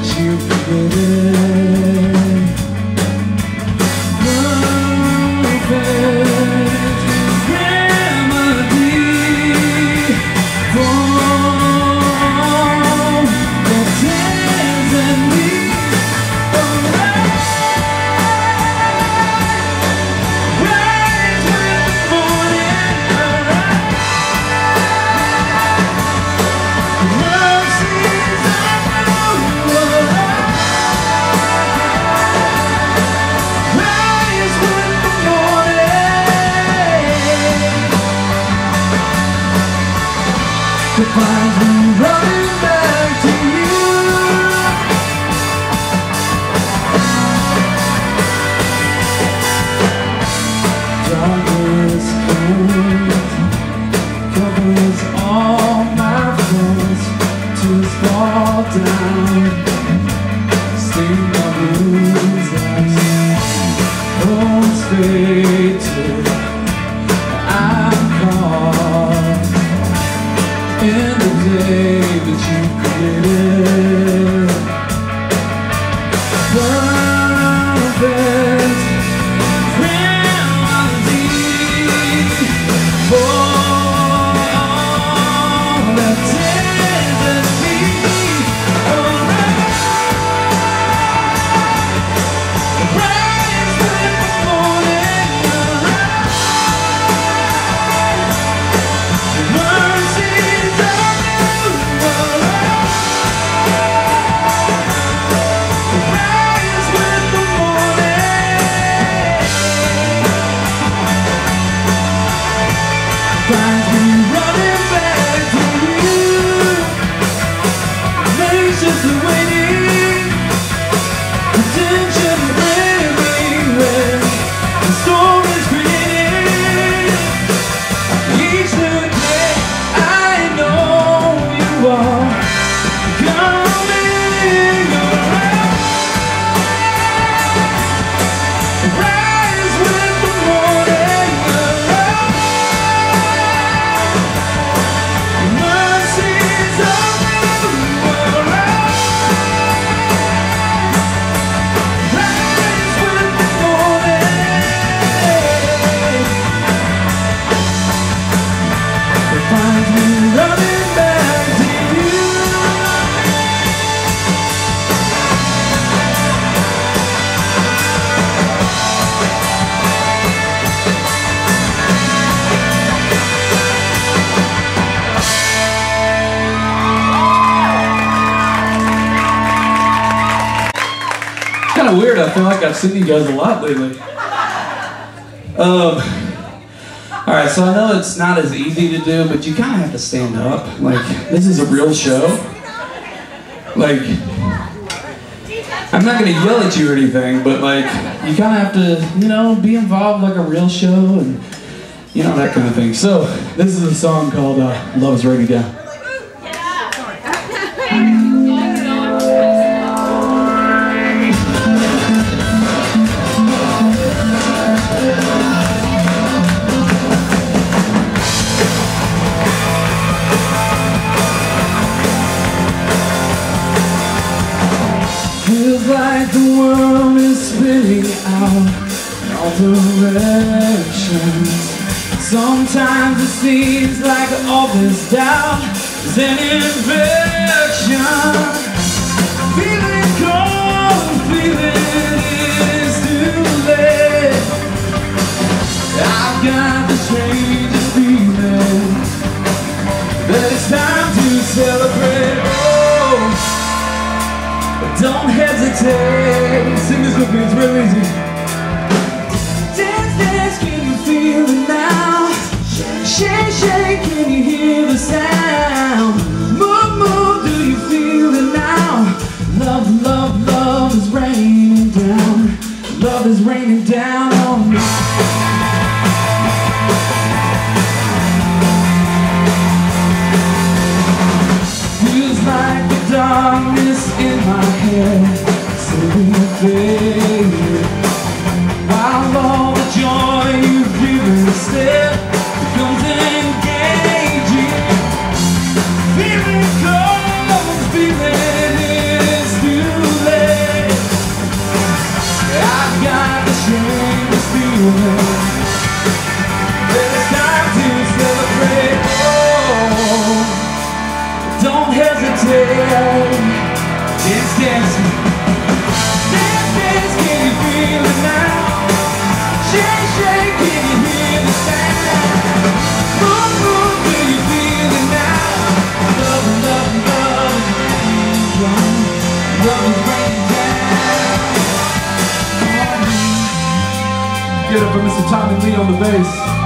that you forget it. Perfect remedy for the tears in me. Finds me running back to you. Darkness covers all my faults. Tears fall down, sting my wounds like bones fade till I'm caught in the day that you created. Perfect remedy for the tears in me. Rise with the morning arise. Mercies of rise with the morning. Finds me running back to you. Patiently waiting, attention blaming when the storm is created. Each new day I know you are coming around. Rise with the morning around. Mercies of you around. Rise with the morning. It finds me running back to you. Kind of weird. I feel like I've seen you guys a lot lately. All right, so I know it's not as easy to do, but you kind of have to stand up. Like, this is a real show. Like, I'm not going to yell at you or anything, but like, you kind of have to, you know, be involved like a real show and, you know, that kind of thing. So, this is a song called Love's Raining Down. Feels like the world is spinning out in all directions. Sometimes it seems like all this doubt is an infection. Feeling cold, feeling it's too late. I've got the strangest feeling that it's time to celebrate. Oh, don't hesitate. Sing this with me, it's real easy. Dance, dance, can you feel it now? Shake, shake, can you hear the sound? Move, move, do you feel it now? Love, love, love is raining down. Love is raining down on me. Feels like the darkness in my head slowly fading, while all the joy you've given instead becomes engaging. Feeling cold, feeling it's too Mr. Tommy Lee on the bass.